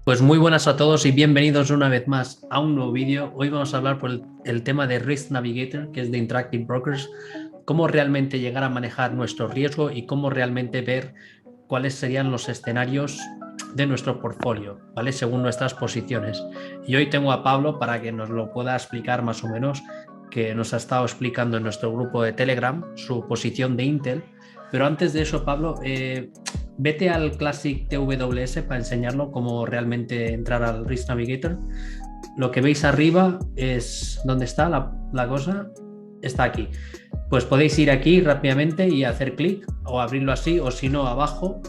Pues muy buenas a todos y bienvenidos una vez más a un nuevo vídeo. Hoy vamos a hablar por el tema de Risk Navigator, que es de Interactive Brokers, cómo realmente llegar a manejar nuestro riesgo y cómo realmente ver cuáles serían los escenarios de nuestro portfolio, ¿vale? Según nuestras posiciones. Y hoy tengo a Pablo para que nos lo pueda explicar más o menos, que nos ha estado explicando en nuestro grupo de Telegram su posición de Intel. Pero antes de eso, Pablo, vete al Classic TWS para enseñarlo cómo realmente entrar al Risk Navigator. Lo que veis arriba es donde está la cosa, está aquí. Pues podéis ir aquí rápidamente y hacer clic o abrirlo así, o si no, abajo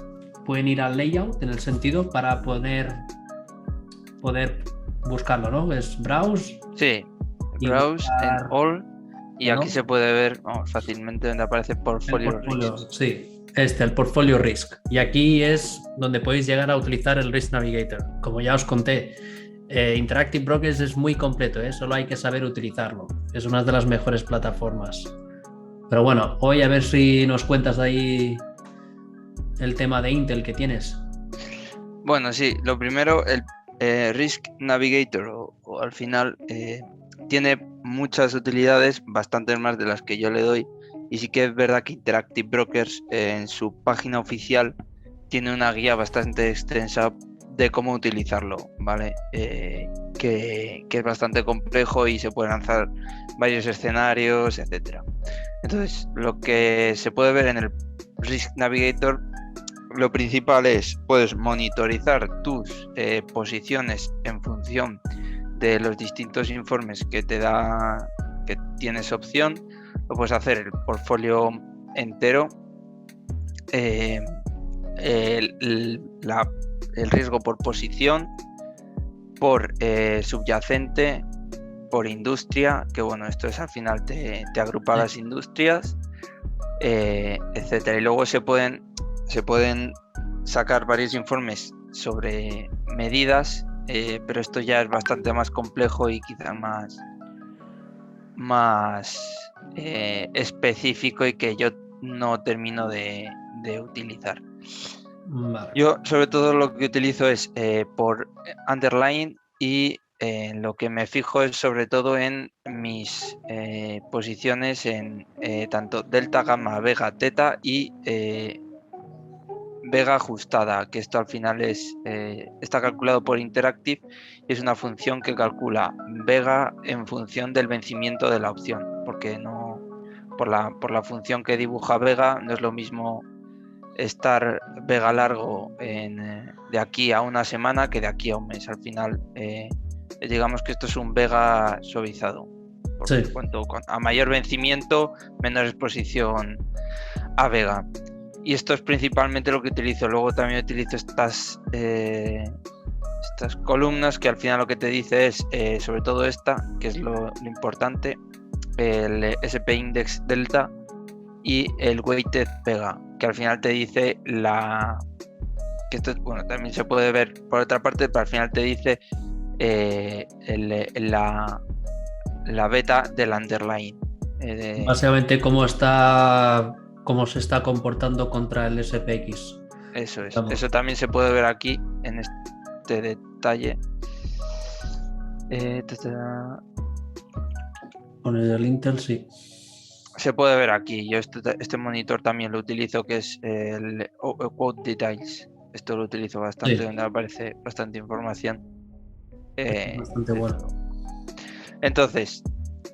pueden ir al layout en el sentido para poder buscarlo, ¿no? Es browse. Sí, browse en all y aquí se puede ver fácilmente donde aparece portfolio risk. Sí, el portfolio risk. Y aquí es donde podéis llegar a utilizar el Risk Navigator. Como ya os conté, Interactive Brokers es muy completo, solo hay que saber utilizarlo. Es una de las mejores plataformas. Pero bueno, hoy a ver si nos cuentas de ahí el tema de Intel que tienes. Bueno, sí, lo primero, el Risk Navigator o al final tiene muchas utilidades, bastantes más de las que yo le doy, y sí que es verdad que Interactive Brokers en su página oficial tiene una guía bastante extensa de cómo utilizarlo, ¿vale? Que es bastante complejo y se pueden lanzar varios escenarios, etcétera. Entonces, lo que se puede ver en el Risk Navigator, lo principal es, puedes monitorizar tus posiciones en función de los distintos informes que te da, que tienes opción. Lo puedes hacer el portfolio entero, el riesgo por posición, por subyacente, por industria, que bueno, esto es al final te agrupa las industrias, etcétera. Y luego se pueden sacar varios informes sobre medidas, pero esto ya es bastante más complejo y quizá más específico y que yo no termino de utilizar. Vale. Yo sobre todo lo que utilizo es por underline y lo que me fijo es sobre todo en mis posiciones en tanto delta, gamma, vega, teta y vega ajustada, que esto al final está calculado por Interactive y es una función que calcula vega en función del vencimiento de la opción, porque no por la función que dibuja vega no es lo mismo estar vega largo de aquí a una semana que de aquí a un mes. Al final digamos que esto es un vega suavizado, porque Sí. cuanto a mayor vencimiento, menor exposición a vega. Y esto es principalmente lo que utilizo. Luego también utilizo estas columnas que al final lo que te dice es, sobre todo esta, que es lo importante, el SP Index Delta y el Weighted Vega, que al final te dice que esto, bueno, también se puede ver por otra parte, pero al final te dice la beta del underline. Básicamente cómo se está comportando contra el SPX. Eso es. Vamos. Eso también se puede ver aquí en este detalle. Con el Intel, sí. Se puede ver aquí. Yo este monitor también lo utilizo, que es el Quote Details. Esto lo utilizo bastante, sí, donde aparece bastante información. Bastante bueno. Entonces,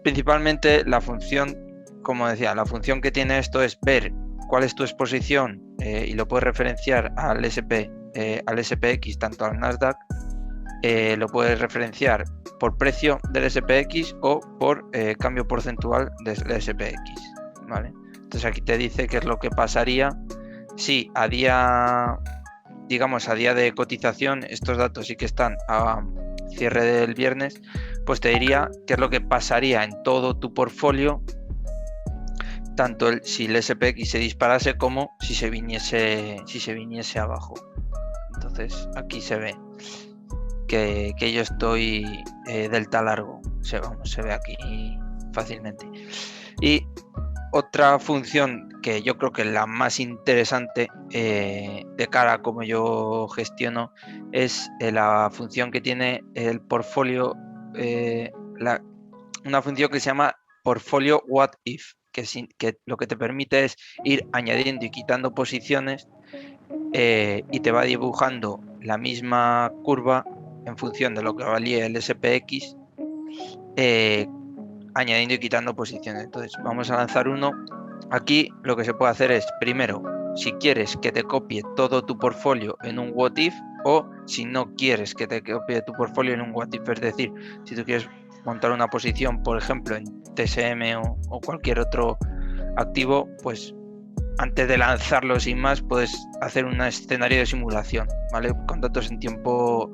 principalmente la función, como decía, la función que tiene esto es ver cuál es tu exposición y lo puedes referenciar al SPX, tanto al Nasdaq, lo puedes referenciar por precio del SPX o por cambio porcentual del SPX, ¿vale? Entonces aquí te dice qué es lo que pasaría si a día de cotización, estos datos sí que están a cierre del viernes, pues te diría qué es lo que pasaría en todo tu portfolio, tanto si el SPX se disparase como si se viniese abajo. Entonces aquí se ve que yo estoy delta largo. Se ve aquí fácilmente. Y otra función que yo creo que es la más interesante de cara a cómo yo gestiono es la función que tiene el portfolio, una función que se llama portfolio what if, que lo que te permite es ir añadiendo y quitando posiciones y te va dibujando la misma curva en función de lo que valía el SPX, añadiendo y quitando posiciones. Entonces vamos a lanzar uno. Aquí lo que se puede hacer es, primero, si quieres que te copie todo tu portfolio en un what if, o si no quieres que te copie tu portfolio en un what if, es decir, si tú quieres montar una posición, por ejemplo, en TSM o cualquier otro activo, pues antes de lanzarlo sin más, puedes hacer un escenario de simulación, ¿vale? Con datos en tiempo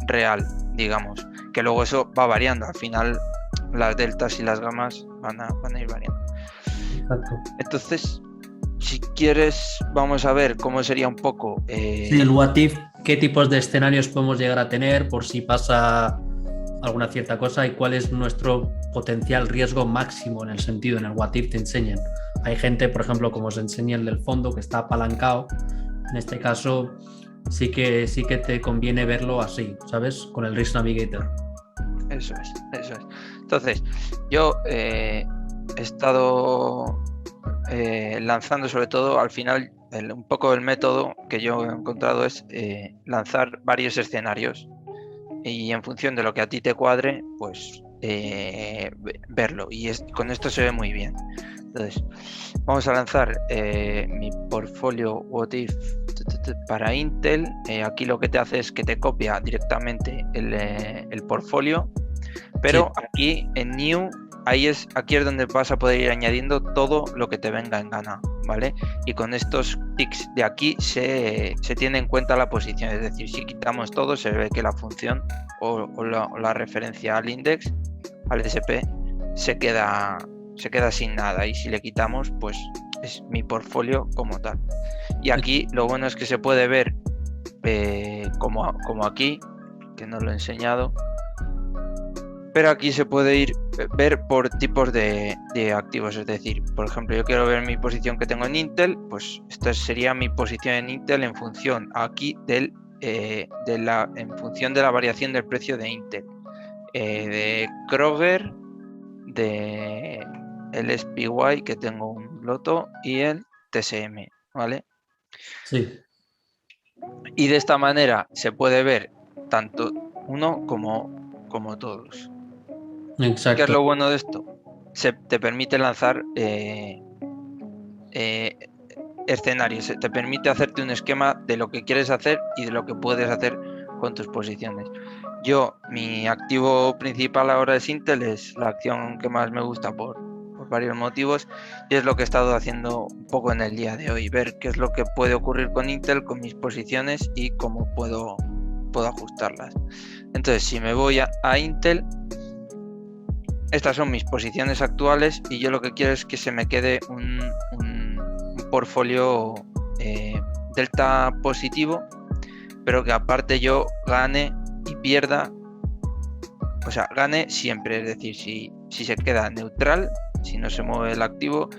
real, digamos, que luego eso va variando. Al final las deltas y las gamas van a ir variando. Exacto. Entonces, si quieres, vamos a ver cómo sería un poco... Sí, el what if, qué tipos de escenarios podemos llegar a tener por si pasa alguna cierta cosa y cuál es nuestro potencial riesgo máximo en el sentido, en el what if te enseñan. Hay gente, por ejemplo, como os enseña el del fondo, que está apalancado. En este caso, sí que te conviene verlo así, ¿sabes? Con el Risk Navigator. Eso es. Entonces, yo he estado lanzando, sobre todo al final, un poco el método que yo he encontrado es lanzar varios escenarios y en función de lo que a ti te cuadre, pues verlo. Y con esto se ve muy bien. Entonces, vamos a lanzar mi portfolio what if para Intel. Aquí lo que te hace es que te copia directamente el portfolio, pero sí, aquí en New, aquí es donde vas a poder ir añadiendo todo lo que te venga en gana, ¿vale? Y con estos ticks de aquí se tiene en cuenta la posición, es decir, si quitamos todo, se ve que la función o la referencia al index, al SP, se queda sin nada, y si le quitamos, pues es mi portfolio como tal. Y aquí lo bueno es que se puede ver como aquí, que no lo he enseñado, pero aquí se puede ver por tipos de activos. Es decir, por ejemplo, yo quiero ver mi posición que tengo en Intel, pues esta sería mi posición en Intel en función aquí en función de la variación del precio de Intel, de Kroger, de el SPY, que tengo un loto, y el TSM, ¿vale? Sí. Y de esta manera se puede ver tanto uno como todos. Exacto. ¿Qué es lo bueno de esto? Te permite lanzar escenarios, te permite hacerte un esquema de lo que quieres hacer y de lo que puedes hacer con tus posiciones. Mi activo principal ahora es Intel, es la acción que más me gusta por varios motivos, y es lo que he estado haciendo un poco en el día de hoy, ver qué es lo que puede ocurrir con Intel, con mis posiciones y cómo puedo ajustarlas. Entonces, si me voy a Intel, estas son mis posiciones actuales y yo lo que quiero es que se me quede un portfolio delta positivo, pero que aparte yo gane y pierda, o sea, gane siempre, es decir, si se queda neutral, si no se mueve el activo,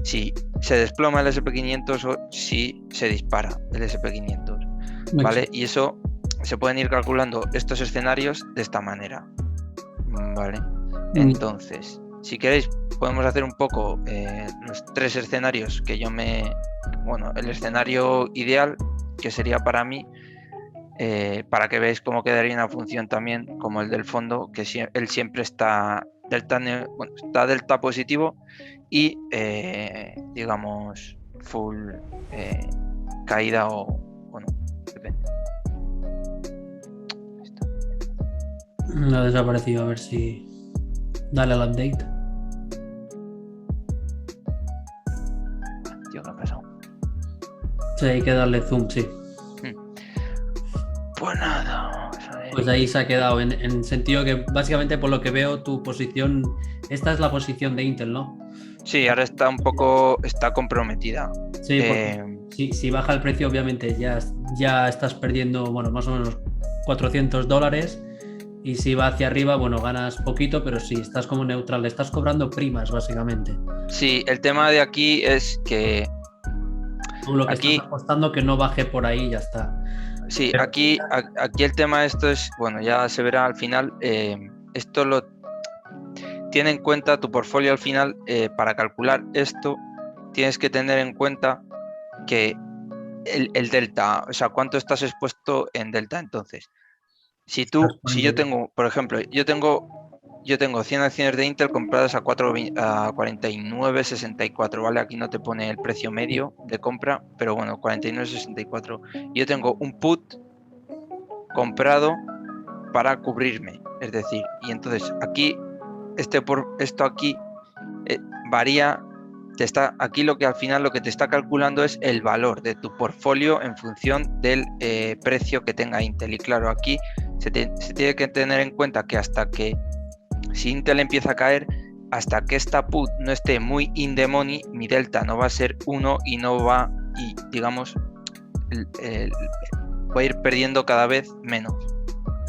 si se desploma el SP500 o si se dispara el SP500, ¿vale? Y eso se pueden ir calculando estos escenarios de esta manera, ¿vale? Entonces, si queréis, podemos hacer un poco los tres escenarios que el escenario ideal que sería para mí, para que veáis cómo quedaría una función también como el del fondo, que él siempre está delta positivo y digamos full caída o no, depende. No ha desaparecido, a ver si... Dale al update. Tío, ¿qué ha pasado? Sí, hay que darle zoom, sí. Pues nada, vamos a ver. Pues ahí se ha quedado, en sentido que básicamente por lo que veo tu posición, esta es la posición de Intel, ¿no? Sí, ahora está comprometida. Sí, porque si baja el precio, obviamente ya estás perdiendo, bueno, más o menos $400. Y si va hacia arriba, bueno, ganas poquito, pero sí, estás como neutral, le estás cobrando primas, básicamente. Sí, el tema de aquí es que Tú lo que aquí, estás apostando que no baje por ahí y ya está. sí, Pero, aquí el tema de esto es, bueno, ya se verá al final, esto lo tiene en cuenta tu portfolio al final. Para calcular esto tienes que tener en cuenta que el delta, o sea, cuánto estás expuesto en delta. Entonces, si yo tengo, por ejemplo, yo tengo 100 acciones de Intel compradas a 49,64, ¿vale? Aquí no te pone el precio medio de compra, pero bueno, 49,64. Yo tengo un put comprado para cubrirme, es decir, y entonces aquí, esto aquí varía. Aquí lo que al final lo que te está calculando es el valor de tu portfolio en función del precio que tenga Intel. Y claro, aquí se tiene que tener en cuenta que si Intel empieza a caer, hasta que esta put no esté muy in the money, mi delta no va a ser 1 y no va, y digamos, voy a ir perdiendo cada vez menos.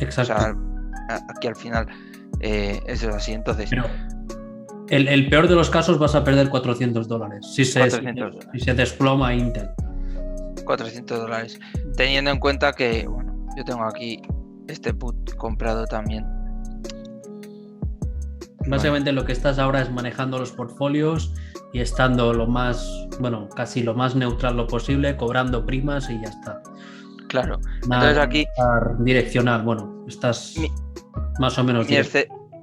exacto. O sea, aquí al final eso es así. Entonces, Pero el peor de los casos vas a perder $400 si se desploma Intel. $400. Teniendo en cuenta que, bueno, yo tengo aquí este put comprado también. Básicamente lo que estás ahora es manejando los portfolios y estando casi lo más neutral lo posible, cobrando primas y ya está. Claro. Nada, Entonces aquí direccional, bueno, estás más o menos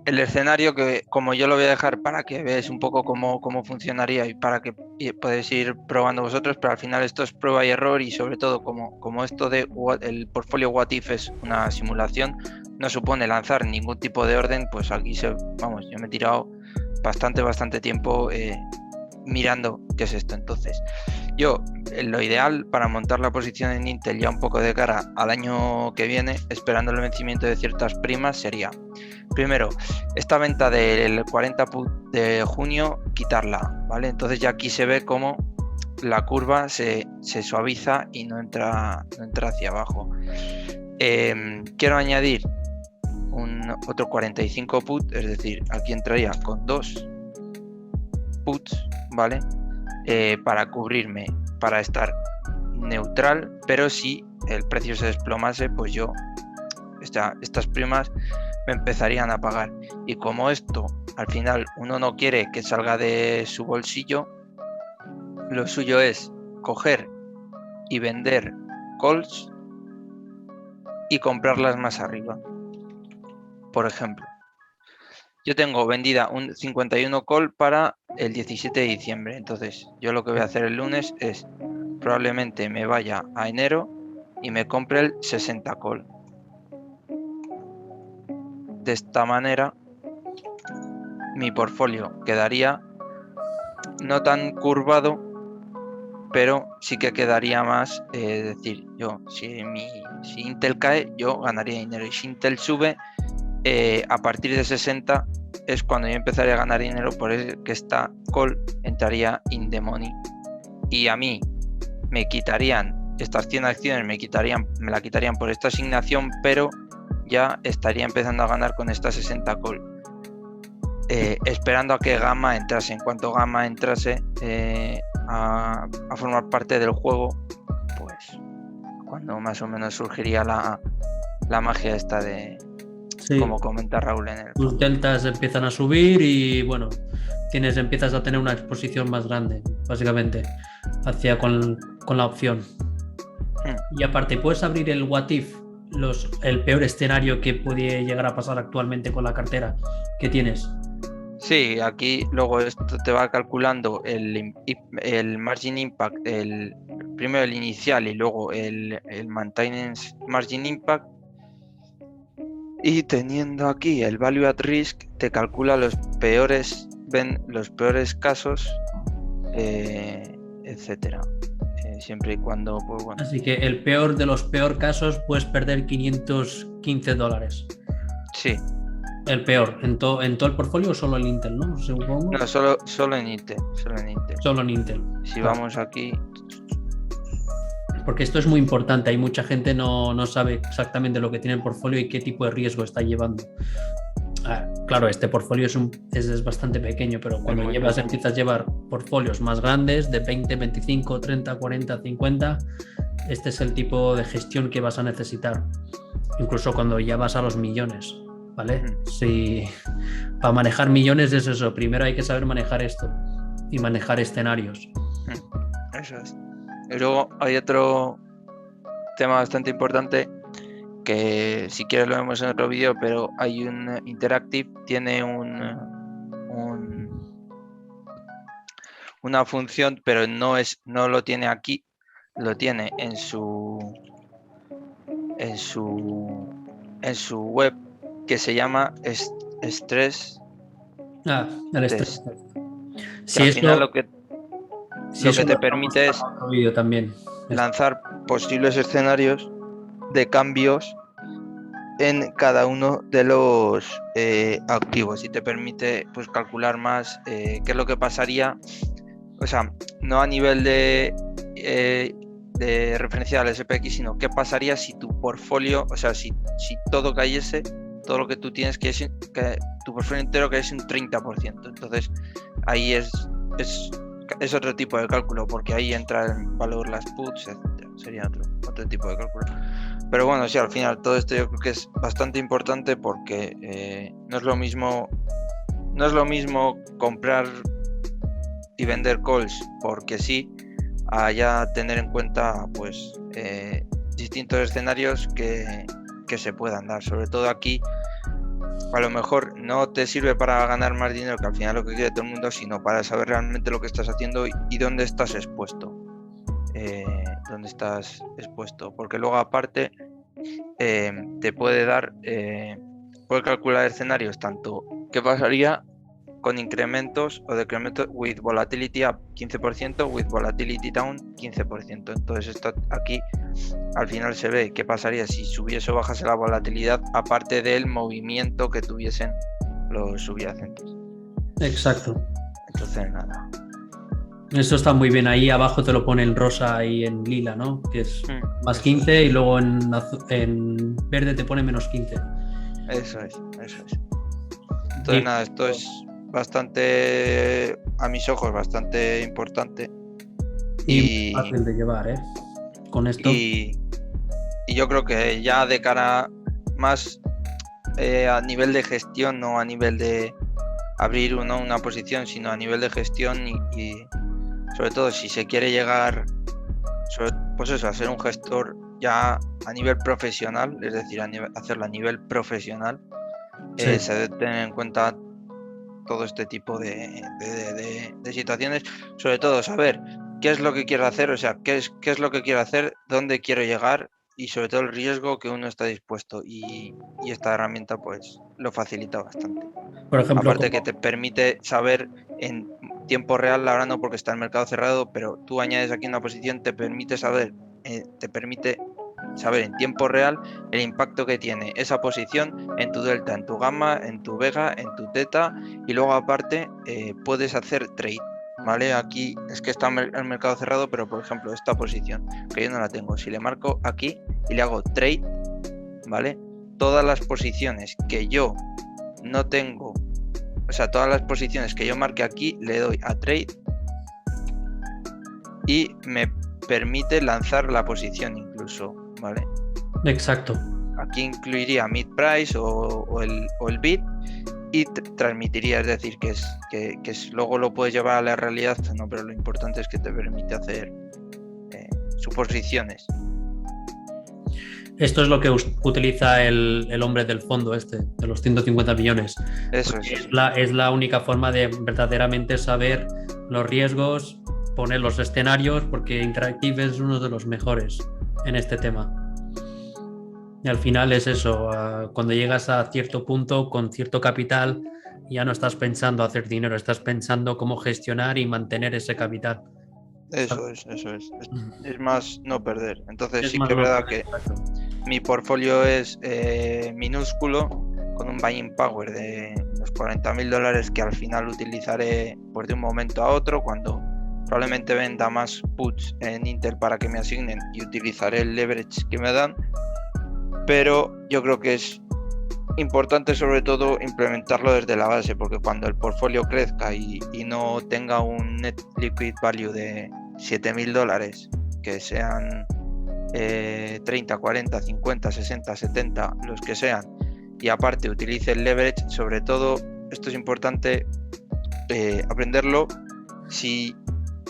el escenario, que como yo lo voy a dejar para que veáis un poco cómo funcionaría y para que podéis ir probando vosotros, pero al final esto es prueba y error, y sobre todo como esto de el portfolio What If es una simulación, no supone lanzar ningún tipo de orden, pues aquí yo me he tirado bastante tiempo mirando qué es esto. Entonces, lo ideal para montar la posición en Intel ya un poco de cara al año que viene, esperando el vencimiento de ciertas primas, sería: primero, esta venta del 40 put de junio, quitarla, ¿vale? Entonces ya aquí se ve cómo la curva se suaviza y no entra hacia abajo. Quiero añadir otro 45 put, es decir, aquí entraría con 2 puts, ¿vale? Para cubrirme, para estar neutral, pero si el precio se desplomase, pues estas primas me empezarían a pagar. Y como esto al final uno no quiere que salga de su bolsillo, lo suyo es coger y vender calls y comprarlas más arriba. Por ejemplo, yo tengo vendida un 51 call para el 17 de diciembre. Entonces, yo lo que voy a hacer el lunes es, probablemente me vaya a enero y me compre el 60 call. De esta manera, mi portfolio quedaría no tan curvado, pero sí que quedaría más, es decir, si Intel cae, yo ganaría dinero, y si Intel sube, a partir de 60 es cuando yo empezaría a ganar dinero, por eso que esta call entraría in the money, y a mí me quitarían estas 100 acciones, me la quitarían por esta asignación, pero ya estaría empezando a ganar con esta 60 call, esperando a que Gamma entrase. En cuanto Gamma entrase a formar parte del juego, pues cuando más o menos surgiría la magia esta de, como comenta Raúl en el... Tus deltas empiezan a subir y bueno, empiezas a tener una exposición más grande, básicamente, con la opción. Y aparte, puedes abrir el What If, el peor escenario que puede llegar a pasar actualmente con la cartera que tienes. Sí, aquí luego esto te va calculando el margin impact, primero el inicial y luego el maintenance margin impact, y teniendo aquí el value at risk te calcula los peores casos, etcétera, siempre y cuando, pues bueno. Así que el peor de los peor casos puedes perder $515. Sí. El peor, ¿en todo el portfolio o solo en Intel, no? Supongo. No, solo en Intel. Solo en Intel. Si vamos aquí, Porque esto es muy importante, hay mucha gente no sabe exactamente lo que tiene el portfolio y qué tipo de riesgo está llevando. Claro, este portfolio es bastante pequeño, pero cuando empiezas a llevar portfolios más grandes de 20, 25, 30, 40, 50, este es el tipo de gestión que vas a necesitar. Incluso cuando ya vas a los millones, ¿vale? Si para manejar millones es eso, primero hay que saber manejar esto y manejar escenarios. Eso es. Y luego hay otro tema bastante importante que si quieres lo vemos en otro vídeo, pero hay un Interactive, tiene una función, pero no lo tiene aquí, lo tiene en su web, que se llama Stress El Test. Sí, al final lo que te permite es también lanzar posibles escenarios de cambios en cada uno de los activos y te permite pues calcular más qué es lo que pasaría, o sea, no a nivel de referencia al SPX, sino qué pasaría si tu portfolio, o sea, si todo cayese, todo lo que tú tienes, que tu portfolio entero cayese un 30%. Entonces ahí es otro tipo de cálculo, porque ahí entra en valor las puts, etcétera. Sería otro tipo de cálculo. Pero bueno, sí, al final todo esto yo creo que es bastante importante, porque no es lo mismo comprar y vender calls porque sí, a ya tener en cuenta pues distintos escenarios que se puedan dar. Sobre todo aquí a lo mejor no te sirve para ganar más dinero, que al final es lo que quiere todo el mundo, sino para saber realmente lo que estás haciendo y dónde estás expuesto. Porque luego aparte te puede dar, puede calcular escenarios tanto qué pasaría con incrementos o decrementos with volatility up 15%, with volatility down 15%. Entonces esto aquí al final se ve qué pasaría si subiese o bajase la volatilidad, aparte del movimiento que tuviesen los subyacentes. Exacto. Entonces nada. Esto está muy bien, ahí abajo te lo pone en rosa y en lila, ¿no? Que es más 15 y luego en verde te pone menos 15. Eso es. Entonces nada, esto es bastante, a mis ojos, bastante importante. Y fácil de llevar, con esto. Y yo creo que ya de cara más a nivel de gestión, no a nivel de abrir una posición, sino a nivel de gestión y sobre todo si se quiere llegar pues eso, a ser un gestor ya a nivel profesional, es decir, hacerlo a nivel profesional, sí. Se debe tener en cuenta todo este tipo de situaciones, sobre todo saber qué es lo que quiero hacer, o sea, qué es lo que quiero hacer, dónde quiero llegar y sobre todo el riesgo que uno está dispuesto, y esta herramienta pues lo facilita bastante. Por ejemplo, aparte que te permite saber en tiempo real, ahora no porque está el mercado cerrado, pero tú añades aquí una posición, te permite saber en tiempo real el impacto que tiene esa posición en tu delta, en tu gamma, en tu vega, en tu teta, y luego aparte puedes hacer trade, ¿vale? Aquí es que está el mercado cerrado, pero por ejemplo esta posición que yo no la tengo, si le marco aquí y le hago trade, ¿vale? Todas las posiciones que yo no tengo, o sea, todas las posiciones que yo marque aquí, le doy a trade y me permite lanzar la posición incluso, ¿vale? Exacto. Aquí incluiría mid price o el bid y transmitiría, es decir, que luego lo puedes llevar a la realidad, no, pero lo importante es que te permite hacer suposiciones. Esto es lo que utiliza el hombre del fondo de los 150 millones. Eso es la única forma de verdaderamente saber los riesgos, poner los escenarios, porque Interactive es uno de los mejores en este tema. Y al final es eso, cuando llegas a cierto punto con cierto capital, ya no estás pensando hacer dinero, estás pensando cómo gestionar y mantener ese capital. Eso es. Es más no perder. Entonces sí que es verdad que mi portfolio es minúsculo, con un buying power de los $40,000 que al final utilizaré pues de un momento a otro cuando probablemente venda más puts en Intel para que me asignen y utilizaré el leverage que me dan, pero yo creo que es importante sobre todo implementarlo desde la base, porque cuando el portfolio crezca y no tenga un net liquid value de $7.000, que sean 30, 40, 50, 60, 70, los que sean, y aparte utilice el leverage, sobre todo esto es importante aprenderlo si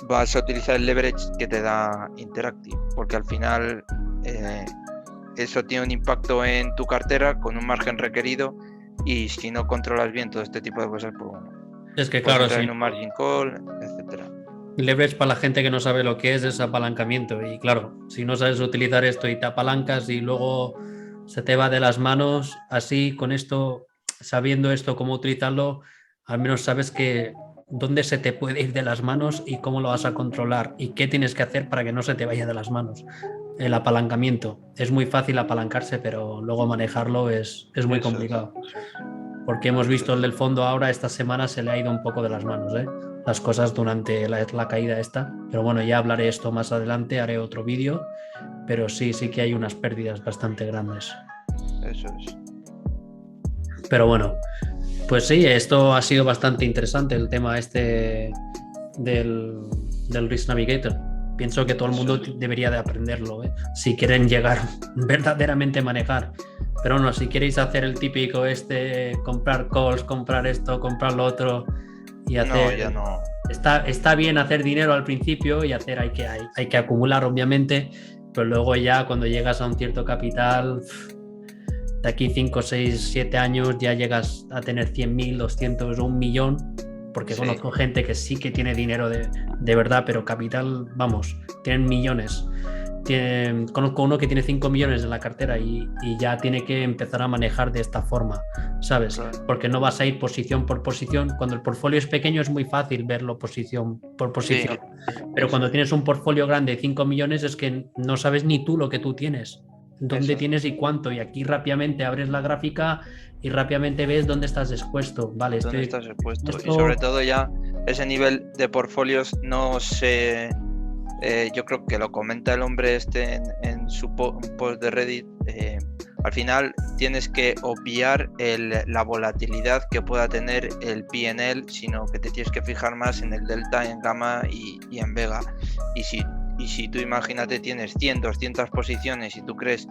vas a utilizar el leverage que te da Interactive, porque al final eso tiene un impacto en tu cartera con un margen requerido, y si no controlas bien todo este tipo de cosas, pues bueno, Es que puedes claro, entrar sí. en un margin call, etcétera. Leverage para la gente que no sabe lo que es apalancamiento. Y claro, si no sabes utilizar esto y te apalancas y luego se te va de las manos, así con esto, sabiendo esto, cómo utilizarlo, al menos sabes que dónde se te puede ir de las manos y cómo lo vas a controlar y qué tienes que hacer para que no se te vaya de las manos. El apalancamiento. Es muy fácil apalancarse, pero luego manejarlo es muy complicado. Porque hemos visto el del fondo ahora, esta semana se le ha ido un poco de las manos, las cosas durante la caída esta. Pero bueno, ya hablaré esto más adelante, haré otro vídeo, pero sí que hay unas pérdidas bastante grandes. Eso es. Pero bueno, pues sí, esto ha sido bastante interesante, el tema este del Risk Navigator. Pienso que todo el mundo debería de aprenderlo, si quieren llegar verdaderamente a manejar. Pero no, si queréis hacer el típico comprar calls, comprar esto, comprar lo otro y hacer... No, ya no. Está bien hacer dinero al principio y hay que acumular, obviamente, pero luego ya cuando llegas a un cierto capital, de aquí 5, 6, 7 años ya llegas a tener 100.000, 200 o 1.000.000, porque conozco gente que sí que tiene dinero de verdad, pero capital, vamos, tienen millones. Conozco uno que tiene 5 millones en la cartera y ya tiene que empezar a manejar de esta forma, ¿sabes? Claro. Porque no vas a ir posición por posición. Cuando el portfolio es pequeño es muy fácil verlo posición por posición. Sí, pero cuando tienes un portfolio grande de 5 millones es que no sabes ni tú lo que tú tienes, dónde tienes y cuánto. Y aquí rápidamente abres la gráfica y rápidamente ves dónde estás expuesto. Vale, ¿Dónde estás expuesto? Y sobre todo ya ese nivel de portfolios no se... yo creo que lo comenta el hombre en su post de Reddit. Al final tienes que obviar la volatilidad que pueda tener el P&L, sino que te tienes que fijar más en el delta, en gamma y en vega. Y si tú, imagínate, tienes 100, 200 posiciones y tú crees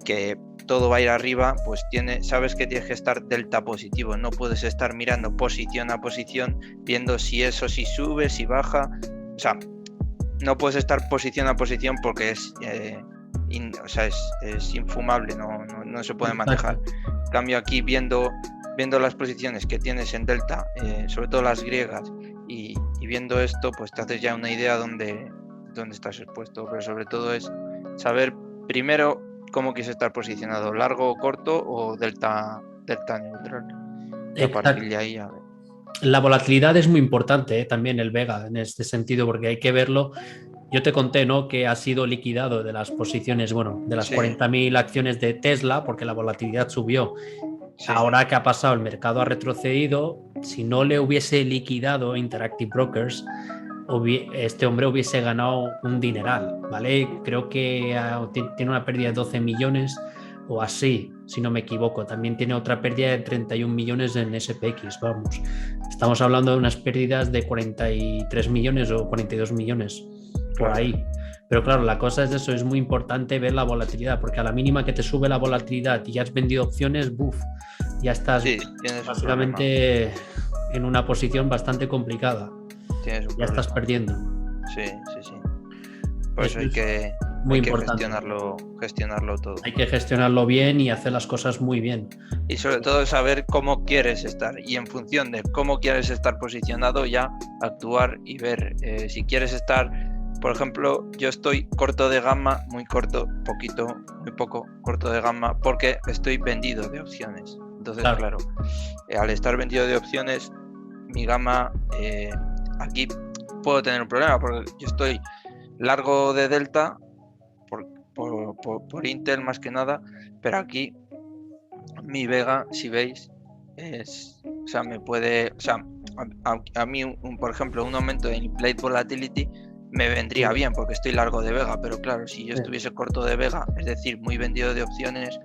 que todo va a ir arriba, pues sabes que tienes que estar delta positivo, no puedes estar mirando posición a posición, viendo si eso si sube, si baja, o sea, no puedes estar posición a posición porque es infumable, no se puede manejar. En cambio aquí viendo las posiciones que tienes en delta, sobre todo las griegas, y viendo esto, pues te haces ya una idea dónde estás expuesto, pero sobre todo es saber primero cómo quieres estar posicionado, largo o corto o delta neutral. Y a partir de ahí, a ver. La volatilidad es muy importante, también el Vega en este sentido, porque hay que verlo. Yo te conté, ¿no?, que ha sido liquidado de las posiciones, de las 40.000 acciones de Tesla, porque la volatilidad subió. Ahora que ha pasado, el mercado ha retrocedido. Si no le hubiese liquidado Interactive Brokers, este hombre hubiese ganado un dineral, ¿vale? Creo que tiene una pérdida de 12 millones o así, si no me equivoco. También tiene otra pérdida de 31 millones en SPX, vamos. Estamos hablando de unas pérdidas de 43 millones o 42 millones, por ahí. Pero claro, la cosa es eso, es muy importante ver la volatilidad, porque a la mínima que te sube la volatilidad y ya has vendido opciones, ya estás básicamente en una posición bastante complicada. Ya estás perdiendo. Sí. Por eso hay que gestionarlo todo. Hay que gestionarlo bien y hacer las cosas muy bien. Y sobre todo saber cómo quieres estar, y en función de cómo quieres estar posicionado ya actuar y ver si quieres estar. Por ejemplo, yo estoy corto de gamma, muy corto, muy poco corto de gamma, porque estoy vendido de opciones. Entonces, claro, al estar vendido de opciones, mi gamma, aquí puedo tener un problema, porque yo estoy largo de delta, por Intel más que nada, pero aquí mi vega, si veis, es O sea, me puede, o sea, a mí, por ejemplo, un aumento de Implied Volatility me vendría Sí. bien porque estoy largo de Vega, pero claro, si yo Sí. estuviese corto de Vega, es decir, muy vendido de opciones,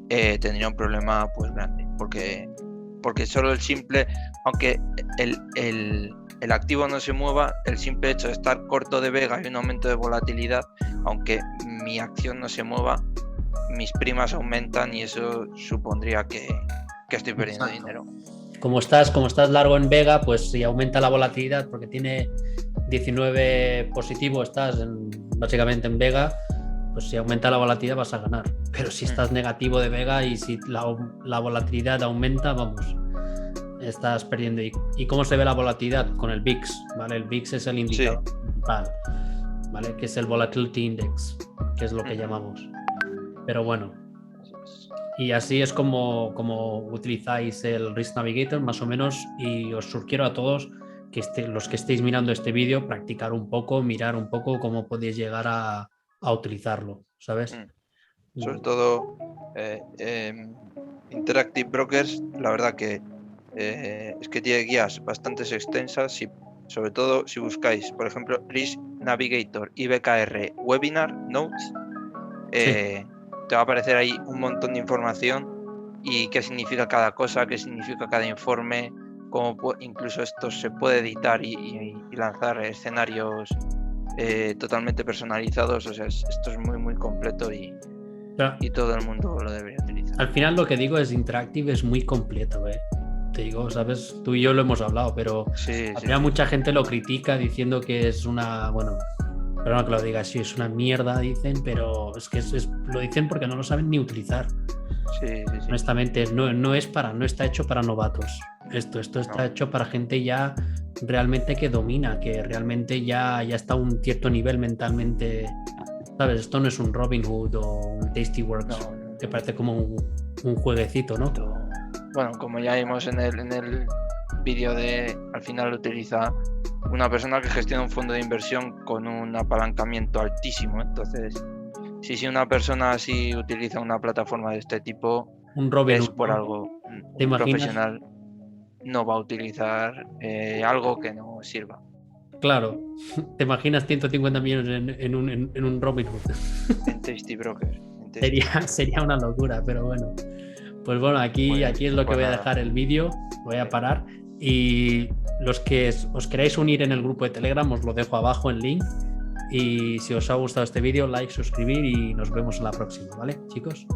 tendría un problema pues grande, porque solo el simple, aunque el activo no se mueva, el simple hecho de estar corto de Vega y un aumento de volatilidad, aunque mi acción no se mueva, mis primas aumentan y eso supondría que estoy perdiendo Exacto. dinero. Como estás largo en Vega, pues si aumenta la volatilidad porque tiene 19 positivo, básicamente en Vega, pues si aumenta la volatilidad vas a ganar. Pero si estás negativo de Vega y si la volatilidad aumenta, vamos, estás perdiendo. ¿Y cómo se ve la volatilidad? Con el VIX, ¿vale? El VIX es el indicador principal, ¿vale? Que es el Volatility Index, que es lo que llamamos. Pero bueno, y así es como utilizáis el Risk Navigator, más o menos, y os sugiero a todos que los que estéis mirando este vídeo, practicar un poco, mirar un poco cómo podéis llegar a utilizarlo, ¿sabes? Sobre todo Interactive Brokers, la verdad que es que tiene guías bastante extensas, sobre todo si buscáis, por ejemplo, Risk Navigator y BKR Webinar Notes, te va a aparecer ahí un montón de información y qué significa cada cosa, qué significa cada informe, cómo incluso esto se puede editar y lanzar escenarios totalmente personalizados. O sea, esto es muy muy completo y todo el mundo lo debería utilizar. Al final lo que digo es Interactive es muy completo, te digo, sabes, tú y yo lo hemos hablado, pero al final mucha gente lo critica diciendo que es una, bueno, perdona que lo diga así, es una mierda, dicen, pero es que lo dicen porque no lo saben ni utilizar. Honestamente, no está hecho para novatos. Esto está hecho para gente ya realmente que domina, que realmente ya está a un cierto nivel mentalmente, ¿sabes? Esto no es un Robinhood o un Tastyworks, que parece como un jueguecito, ¿no? Bueno, como ya vimos en el vídeo al final lo utiliza una persona que gestiona un fondo de inversión con un apalancamiento altísimo. Entonces, si una persona así utiliza una plataforma de este tipo, un Robinhood, es por algo. Un profesional no va a utilizar algo que no sirva. Claro, ¿te imaginas 150 millones en un Robinhood? En Tasty Broker. Sería una locura, pero bueno. Pues bueno, aquí es lo que voy a dejar el vídeo, voy a parar. Y los que os queráis unir en el grupo de Telegram, os lo dejo abajo el link. Y si os ha gustado este vídeo, like, suscribir y nos vemos en la próxima, ¿vale, chicos?